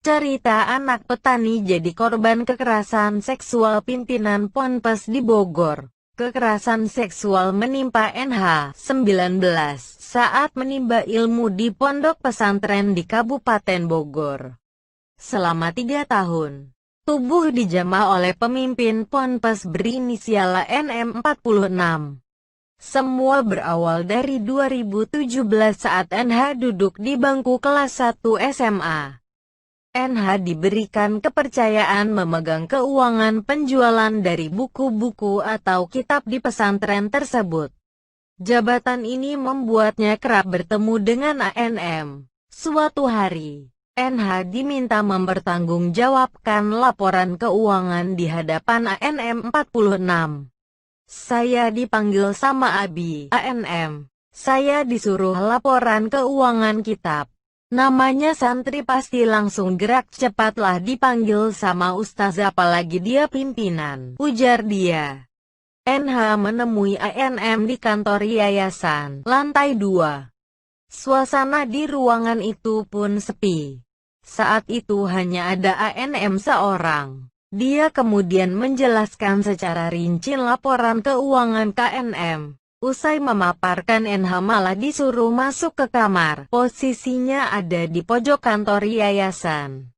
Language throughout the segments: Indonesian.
Cerita anak petani jadi korban kekerasan seksual pimpinan Ponpes di Bogor. Kekerasan seksual menimpa NH, 19, saat menimba ilmu di pondok pesantren di Kabupaten Bogor. Selama 3 tahun, tubuh dijamah oleh pemimpin Ponpes berinisial NM 46. Semua berawal dari 2017 saat NH duduk di bangku kelas 1 SMA. NH diberikan kepercayaan memegang keuangan penjualan dari buku-buku atau kitab di pesantren tersebut. Jabatan ini membuatnya kerap bertemu dengan ANM. Suatu hari, NH diminta mempertanggungjawabkan laporan keuangan di hadapan ANM 46. Saya dipanggil sama Abi, ANM. Saya disuruh laporan keuangan kitab. Namanya santri pasti langsung gerak, cepatlah dipanggil sama ustaz, apalagi dia pimpinan, ujar dia. NH menemui ANM di kantor yayasan, lantai 2. Suasana di ruangan itu pun sepi. Saat itu hanya ada ANM seorang. Dia kemudian menjelaskan secara rinci laporan keuangan KNM. Usai memaparkan, NH malah disuruh masuk ke kamar. Posisinya ada di pojok kantor yayasan.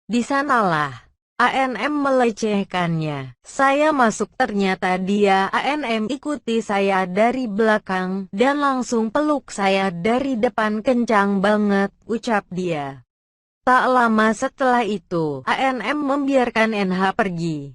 Di sanalah ANM melecehkannya. Saya masuk, ternyata dia ANM ikuti saya dari belakang dan langsung peluk saya dari depan kencang banget, ucap dia. Tak lama setelah itu, ANM membiarkan NH pergi.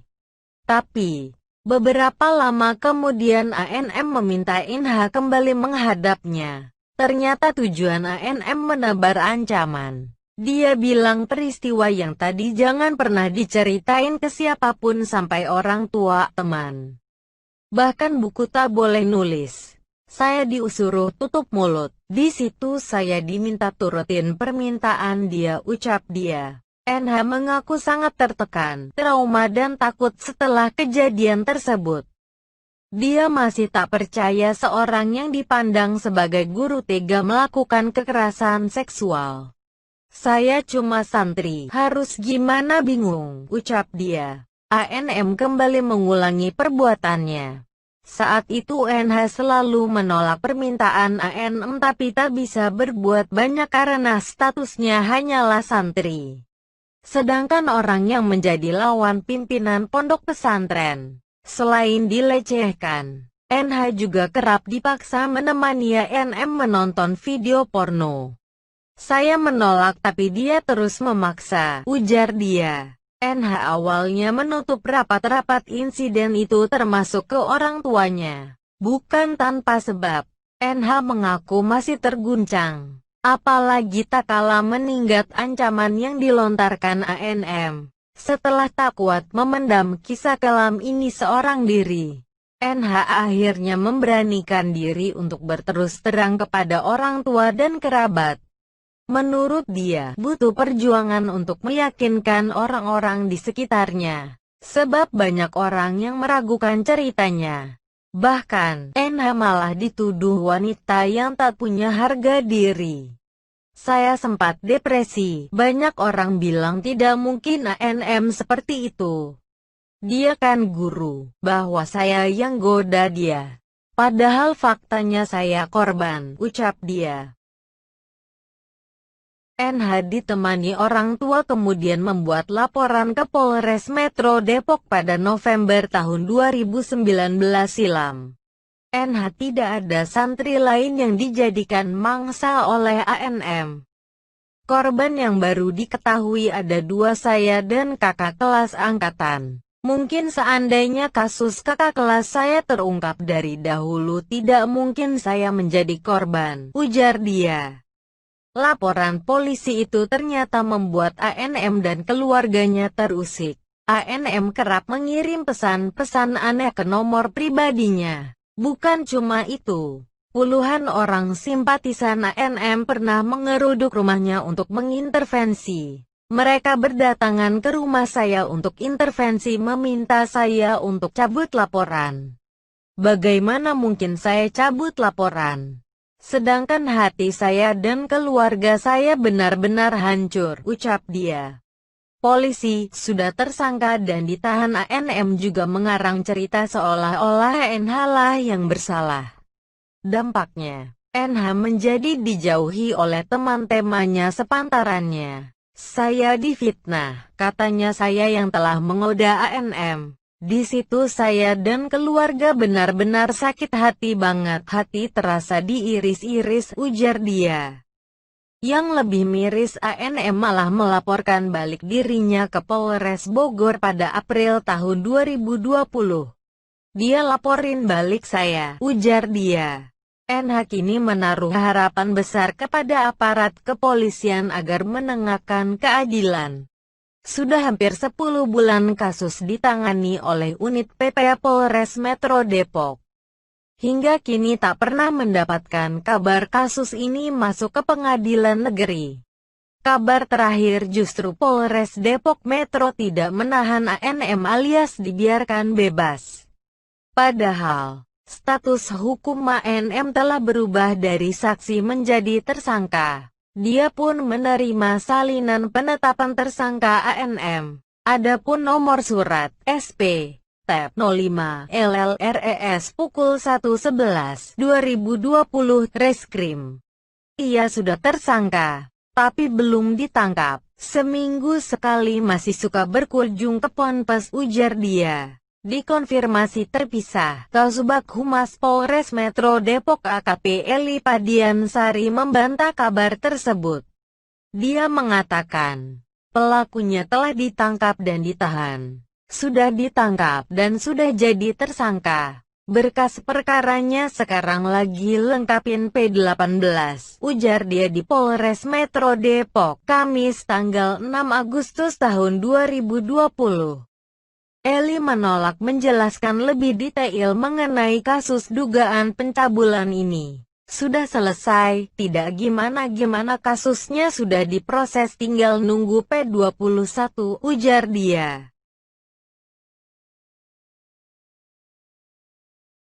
Tapi beberapa lama kemudian ANM meminta NH kembali menghadapnya. Ternyata tujuan ANM menebar ancaman. Dia bilang peristiwa yang tadi jangan pernah diceritain ke siapapun sampai orang tua, teman. Bahkan buku tak boleh nulis. Saya disuruh tutup mulut. Di situ saya diminta turutin permintaan dia, ucap dia. NH mengaku sangat tertekan, trauma dan takut setelah kejadian tersebut. Dia masih tak percaya seorang yang dipandang sebagai guru tega melakukan kekerasan seksual. Saya cuma santri, harus gimana, bingung, ucap dia. ANM kembali mengulangi perbuatannya. Saat itu NH selalu menolak permintaan ANM tapi tak bisa berbuat banyak karena statusnya hanyalah santri. Sedangkan orang yang menjadi lawan pimpinan pondok pesantren, selain dilecehkan, NH juga kerap dipaksa menemani ANM menonton video porno. Saya menolak tapi dia terus memaksa, ujar dia. NH awalnya menutup rapat-rapat insiden itu termasuk ke orang tuanya. Bukan tanpa sebab, NH mengaku masih terguncang. Apalagi tak kalah meninggat ancaman yang dilontarkan ANM. Setelah tak kuat memendam kisah kelam ini seorang diri, NH akhirnya memberanikan diri untuk berterus terang kepada orang tua dan kerabat. Menurut dia, butuh perjuangan untuk meyakinkan orang-orang di sekitarnya. Sebab banyak orang yang meragukan ceritanya. Bahkan, NH malah dituduh wanita yang tak punya harga diri. Saya sempat depresi. Banyak orang bilang tidak mungkin ANM seperti itu. Dia kan guru, bahwa saya yang goda dia. Padahal faktanya saya korban, ucap dia. NH ditemani orang tua kemudian membuat laporan ke Polres Metro Depok pada November tahun 2019 silam. NH tidak ada santri lain yang dijadikan mangsa oleh ANM. Korban yang baru diketahui ada 2, saya dan kakak kelas angkatan. Mungkin seandainya kasus kakak kelas saya terungkap dari dahulu tidak mungkin saya menjadi korban, ujar dia. Laporan polisi itu ternyata membuat ANM dan keluarganya terusik. ANM kerap mengirim pesan-pesan aneh ke nomor pribadinya. Bukan cuma itu, puluhan orang simpatisan ANM pernah mengeruduk rumahnya untuk mengintervensi. Mereka berdatangan ke rumah saya untuk intervensi, meminta saya untuk cabut laporan. Bagaimana mungkin saya cabut laporan? Sedangkan hati saya dan keluarga saya benar-benar hancur, ucap dia. Polisi sudah tersangka dan ditahan. ANM juga mengarang cerita seolah-olah NH lah yang bersalah. Dampaknya, NH menjadi dijauhi oleh teman-temannya sepantarannya. Saya difitnah, katanya, saya yang telah menggoda ANM. Di situ saya dan keluarga benar-benar sakit hati banget. Hati terasa diiris-iris, ujar dia. Yang lebih miris, ANM malah melaporkan balik dirinya ke Polres Bogor pada April tahun 2020. Dia laporin balik saya, ujar dia. NH kini menaruh harapan besar kepada aparat kepolisian agar menegakkan keadilan. Sudah hampir 10 bulan kasus ditangani oleh unit PPA Polres Metro Depok. Hingga kini tak pernah mendapatkan kabar kasus ini masuk ke pengadilan negeri. Kabar terakhir justru Polres Depok Metro tidak menahan ANM alias dibiarkan bebas. Padahal, status hukum ANM telah berubah dari saksi menjadi tersangka. Dia pun menerima salinan penetapan tersangka ANM. Adapun nomor surat SP Tab 05 LLRES pukul 1.11.2020 Reskrim. Ia sudah tersangka, tapi belum ditangkap. Seminggu sekali masih suka berkunjung ke Ponpes, ujar dia. Dikonfirmasi terpisah, Kasubag Humas Polres Metro Depok AKP Eli Padiansari membantah kabar tersebut. Dia mengatakan, pelakunya telah ditangkap dan ditahan. Sudah ditangkap dan sudah jadi tersangka. Berkas perkaranya sekarang lagi lengkapin P18, ujar dia di Polres Metro Depok, Kamis tanggal 6 Agustus tahun 2020. Eli menolak menjelaskan lebih detail mengenai kasus dugaan pencabulan ini. Sudah selesai, tidak gimana-gimana, kasusnya sudah diproses, tinggal nunggu P21, ujar dia.